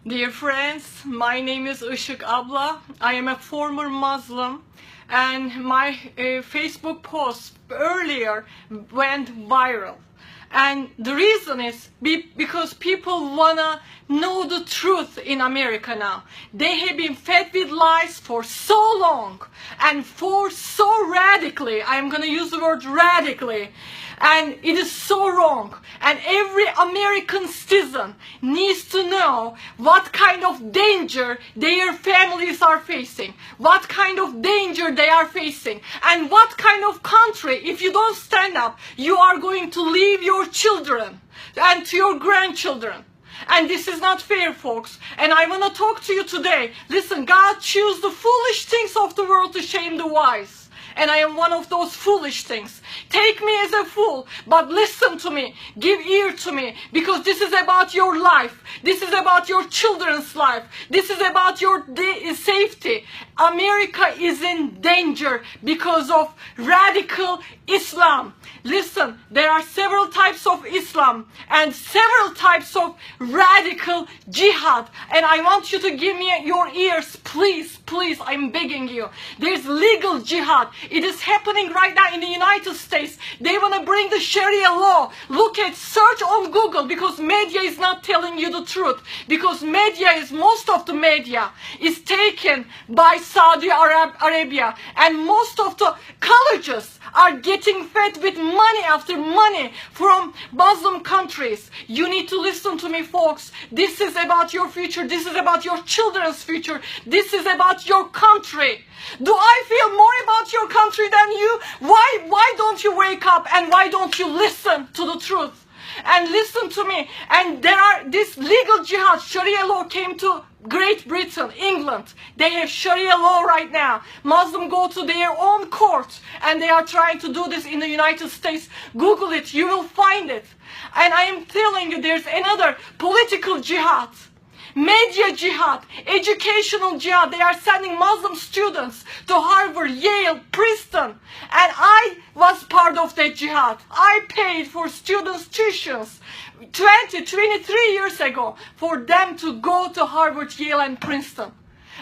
Dear friends, my name is Işık Abla. I am a former Muslim and my Facebook post earlier went viral. And the reason is because people wanna know the truth in America now. They have been fed with lies for so long and for so radically. I'm gonna use the word radically. And it is so wrong. And every American citizen needs to know what kind of danger their families are facing, what kind of danger they are facing, and what kind of country, if you don't stand up, you are going to leave your children and to your grandchildren. And this is not fair, folks. And I want to talk to you today. Listen, God chose the foolish things of the world to shame the wise. And I am one of those foolish things. Take me as a fool, but listen to me. Give ear to me, because this is about your life. This is about your children's life. This is about your safety. America is in danger because of radical Islam. Listen, there are several types of Islam and several types of radical jihad. And I want you to give me your ears, please, please, I'm begging you. There's legal jihad. It is happening right now in the United States. They want to bring the Sharia law. Look at, search on Google, because media is not telling you the truth. Because most of the media is taken by Saudi Arabia. And most of the colleges are getting fed with money after money from Muslim countries. You need to listen to me, folks. This is about your future. This is about your children's future. This is about your country. Do I feel more about your country than you? Why don't you wake up and why don't you listen to the truth? And listen to me. And this legal jihad, Sharia law came to Great Britain, England. They have Sharia law right now. Muslims go to their own court and they are trying to do this in the United States. Google it, you will find it. And I am telling you, there's another political jihad. Media jihad, educational jihad. They are sending Muslim students to Harvard, Yale, Princeton. And I was part of that jihad. I paid for students' tuitions 23 years ago for them to go to Harvard, Yale, and Princeton.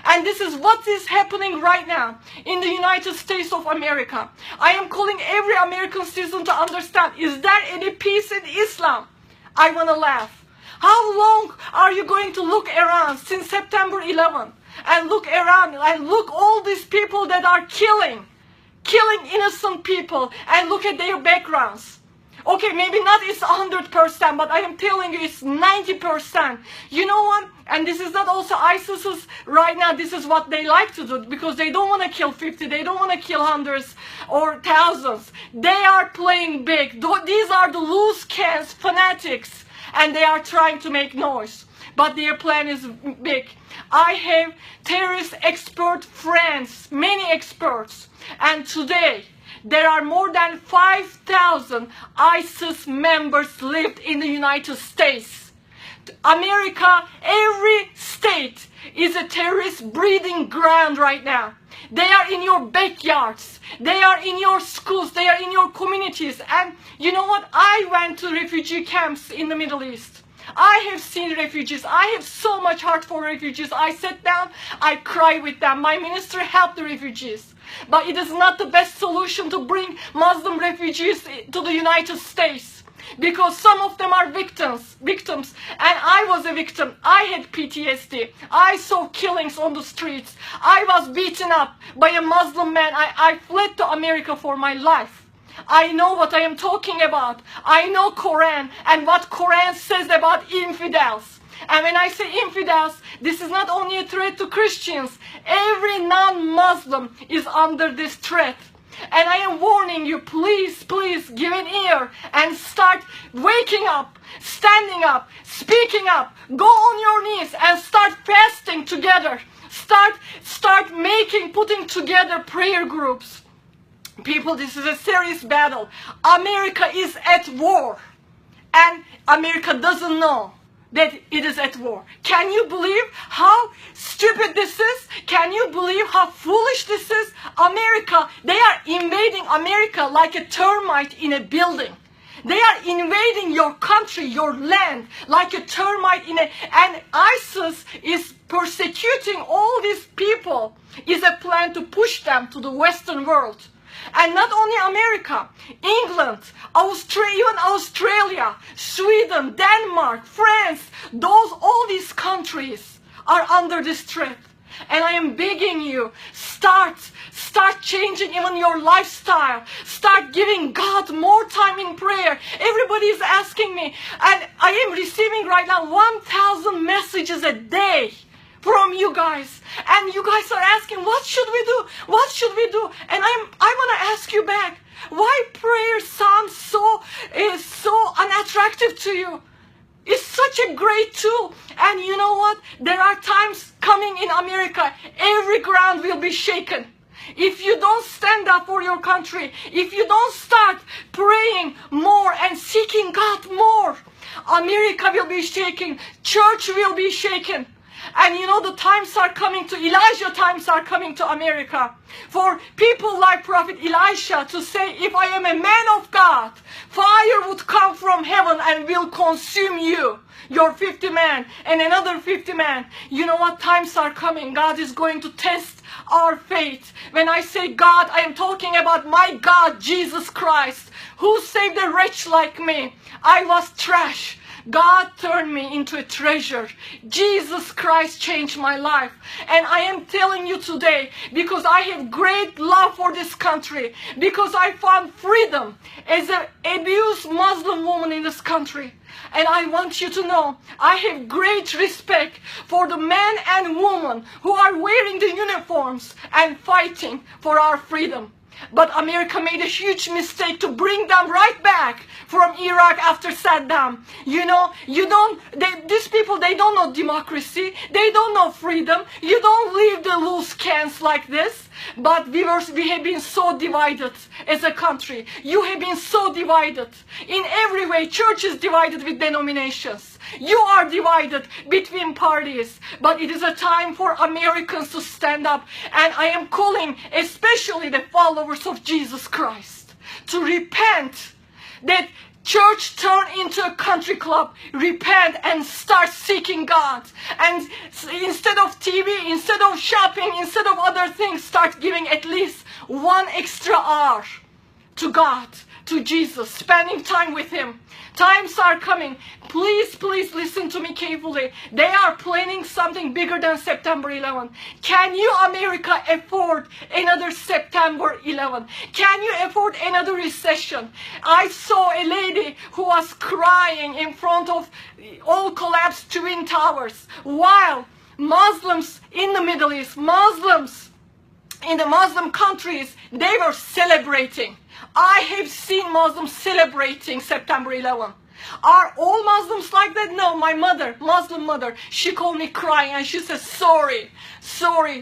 And this is what is happening right now in the United States of America. I am calling every American citizen to understand, is there any peace in Islam? I want to laugh. How long are you going to look around since September 11 and look around and look all these people that are killing innocent people, and look at their backgrounds? Okay, maybe not it's 100%, but I am telling you it's 90%. You know what? And this is not also ISIS's right now. This is what they like to do, because they don't want to kill 50. They don't want to kill hundreds or thousands. They are playing big. These are the loose cannons, fanatics. And they are trying to make noise. But their plan is big. I have terrorist expert friends, many experts. And today, there are more than 5,000 ISIS members lived in the United States. America, every state is a terrorist breeding ground right now. They are in your backyards. They are in your schools. They are in your communities. And you know what? I went to refugee camps in the Middle East. I have seen refugees. I have so much heart for refugees. I sat down, I cry with them. My minister helped the refugees. But it is not the best solution to bring Muslim refugees to the United States. Because some of them are victims, and I was a victim. I had PTSD. I saw killings on the streets. I was beaten up by a Muslim man. I fled to America for my life. I know what I am talking about. I know Quran and what Quran says about infidels. And when I say infidels, this is not only a threat to Christians. Every non-Muslim is under this threat. And I am warning you, please, please give an ear and start waking up, standing up, speaking up. Go on your knees and start fasting together. Start putting together prayer groups. People, this is a serious battle. America is at war. And America doesn't know that it is at war. Can you believe how stupid this is? Can you believe how foolish this is? America, they are invading America like a termite in a building. They are invading your country, your land, like a termite and ISIS is persecuting all these people. Is a plan to push them to the Western world. And not only America, England, even Australia, Sweden, Denmark, France, all these countries are under this threat. And I am begging you, start changing even your lifestyle. Start giving God more time in prayer. Everybody is asking me, and I am receiving right now 1,000 messages a day from you guys. And you guys are asking, what should we do? What should we do? And I want to ask you back, why prayer sounds so unattractive to you? It's such a great tool. And you know what? There are times coming in America, every ground will be shaken. If you don't stand up for your country, if you don't start praying more and seeking God more, America will be shaken, church will be shaken. And you know, the times are coming to, Elijah times are coming to America. For people like Prophet Elisha to say, if I am a man of God, fire would come from heaven and will consume you. Your 50 men and another 50 men. You know what? Times are coming. God is going to test our faith. When I say God, I am talking about my God, Jesus Christ, who saved a wretch like me. I was trash. God turned me into a treasure. Jesus Christ changed my life. And I am telling you today, because I have great love for this country, because I found freedom as an abused Muslim woman in this country. And I want you to know, I have great respect for the men and women who are wearing the uniforms and fighting for our freedom. But America made a huge mistake to bring them right back from Iraq after Saddam. You know, these people, they don't know democracy. They don't know freedom. You don't leave the loose cans like this. But we have been so divided as a country. You have been so divided. In every way, church is divided with denominations. You are divided between parties. But it is a time for Americans to stand up. And I am calling especially the followers of Jesus Christ to repent. That church turn into a country club. Repent and start seeking God. And instead of TV, instead of shopping, instead of other things, start giving at least 1 extra hour to God, to Jesus, spending time with Him. Times are coming. Please, please listen to me carefully. They are planning something bigger than September 11. Can you, America, afford another September 11? Can you afford another recession? I saw a lady who was crying in front of all collapsed Twin Towers, while Muslims in the Middle East, Muslims in the Muslim countries, they were celebrating. I have seen Muslims celebrating September 11. Are all Muslims like that? No, my mother, Muslim mother, she called me crying and she said, sorry,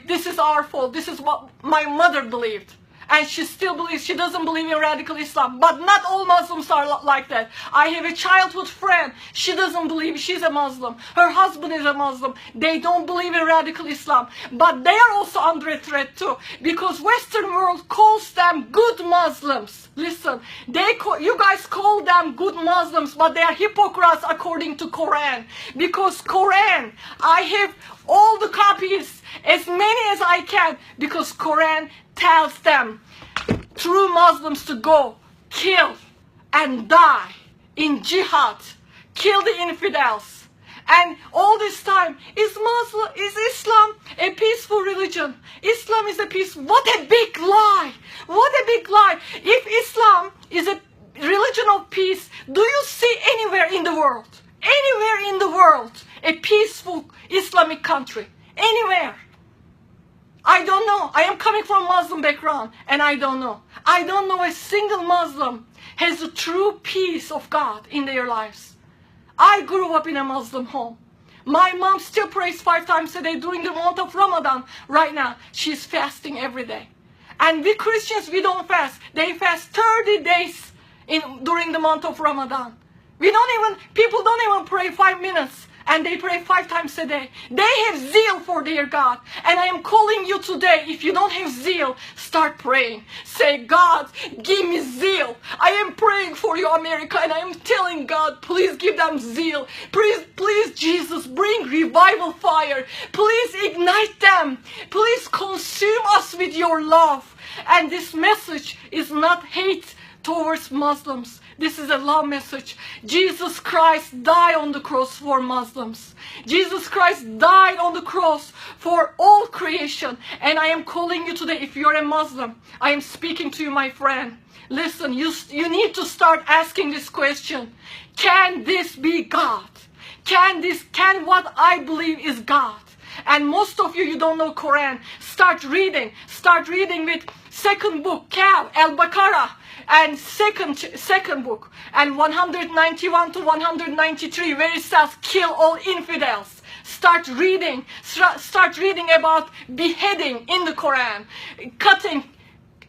this is our fault. This is what my mother believed. And she still believes, she doesn't believe in radical Islam. But not all Muslims are like that. I have a childhood friend. She doesn't believe, she's a Muslim. Her husband is a Muslim. They don't believe in radical Islam. But they are also under a threat too. Because Western world calls them good Muslims. Listen, you guys call them good Muslims, but they are hypocrites according to Quran. Because Quran, I have all the copies, as many as I can, because Quran tells them, true Muslims, to go kill and die in jihad, kill the infidels. And all this time, is Islam a peaceful religion? Islam is a peace. What a big lie! What a big lie! If Islam is a religion of peace, do you see anywhere in the world, a peaceful Islamic country? Anywhere? I don't know. I am coming from a Muslim background, and I don't know. I don't know a single Muslim has the true peace of God in their lives. I grew up in a Muslim home. My mom still prays 5 times a day during the month of Ramadan. Right now, she's fasting every day. And we Christians, we don't fast. They fast 30 days during the month of Ramadan. People don't even pray 5 minutes and they pray 5 times a day. They have zeal for their God. And I am calling you today, if you don't have zeal, start praying. Say, God, give me zeal. I am praying for you, America, and I am telling God, please give them zeal. Please, Jesus, bring revival fire. Please ignite them. Please consume us with your love. And this message is not hate towards Muslims. This is a love message. Jesus Christ died on the cross for Muslims. Jesus Christ died on the cross for all creation. And I am calling you today, if you're a Muslim, I am speaking to you, my friend. Listen, you need to start asking this question. Can this be God? Can what I believe is God? And most of you don't know Quran. Start reading. Start reading with second book, Kahf, Al-Baqarah, and second book, and 191 to 193, where it says, kill all infidels. Start reading. Start reading about beheading in the Quran, cutting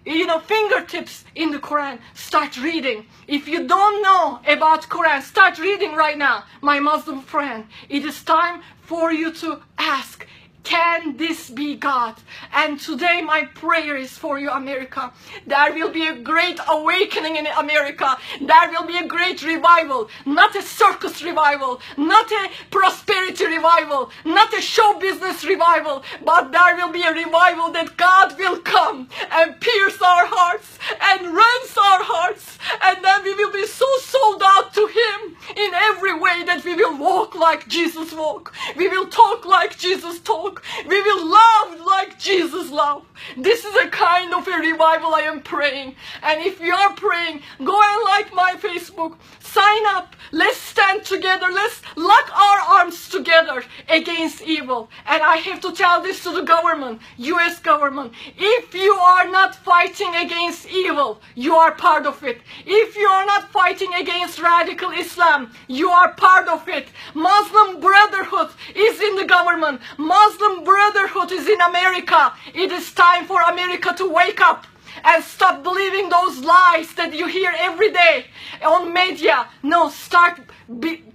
fingertips in the Quran. Start reading. If you don't know about Quran, start reading right now, my Muslim friend. It is time for you to ask, can this be God? And today my prayer is for you, America. There will be a great awakening in America. There will be a great revival. Not a circus revival. Not a prosperity revival. Not a show business revival. But there will be a revival that God will come and pierce our hearts and rends our hearts. And then we will be so sold out to Him in every way that we will walk like Jesus walked. We will talk like Jesus talked. We will love like Jesus loved. This is a kind of a revival I am praying. And if you are praying, go and like my Facebook. Sign up. Let's stand together. Let's lock our arms together against evil. And I have to tell this to the government, US government. If you are not fighting against evil, you are part of it. If you are not fighting against radical Islam, you are part of it. Muslim Brotherhood is in the government. Muslim Brotherhood is in America. It is time for America to wake up and stop believing those lies that you hear every day on media. No, start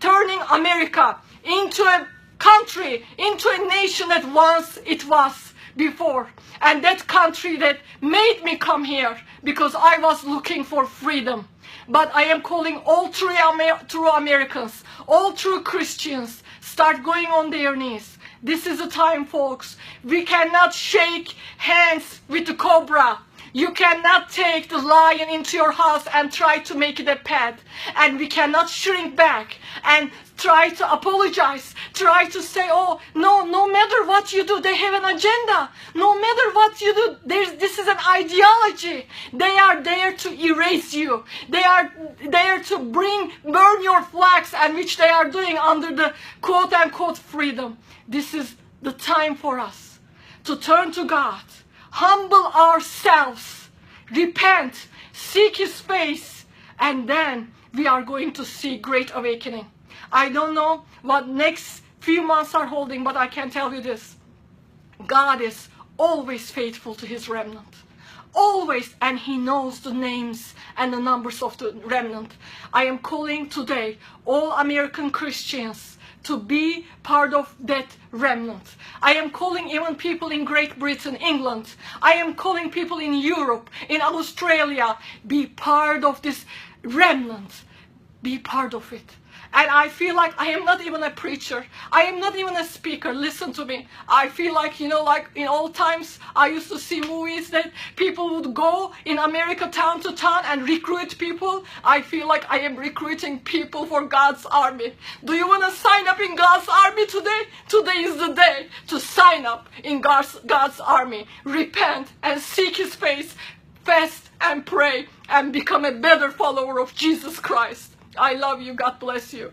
turning America into a country, into a nation that once it was before. And that country that made me come here because I was looking for freedom. But I am calling all true Americans, all true Christians, start going on their knees. This is the time, folks. We cannot shake hands with the cobra. You cannot take the lion into your house and try to make it a pet. And we cannot shrink back and try to apologize. Try to say, oh, no matter what you do, they have an agenda. No matter what you do, this is an ideology. They are there to erase you. They are there to burn your flags, and which they are doing under the quote-unquote freedom. This is the time for us to turn to God, humble ourselves, repent, seek His face, and then we are going to see great awakening. I don't know what next few months are holding, but I can tell you this. God is always faithful to His remnant. Always, and He knows the names and the numbers of the remnant. I am calling today all American Christians to be part of that remnant. I am calling even people in Great Britain, England. I am calling people in Europe, in Australia. Be part of this remnant. Be part of it. And I feel like I am not even a preacher. I am not even a speaker. Listen to me. I feel like, like in old times, I used to see movies that people would go in America town to town and recruit people. I feel like I am recruiting people for God's army. Do you want to sign up in God's army today? Today is the day to sign up in God's army. Repent and seek His face. Fast and pray and become a better follower of Jesus Christ. I love you. God bless you.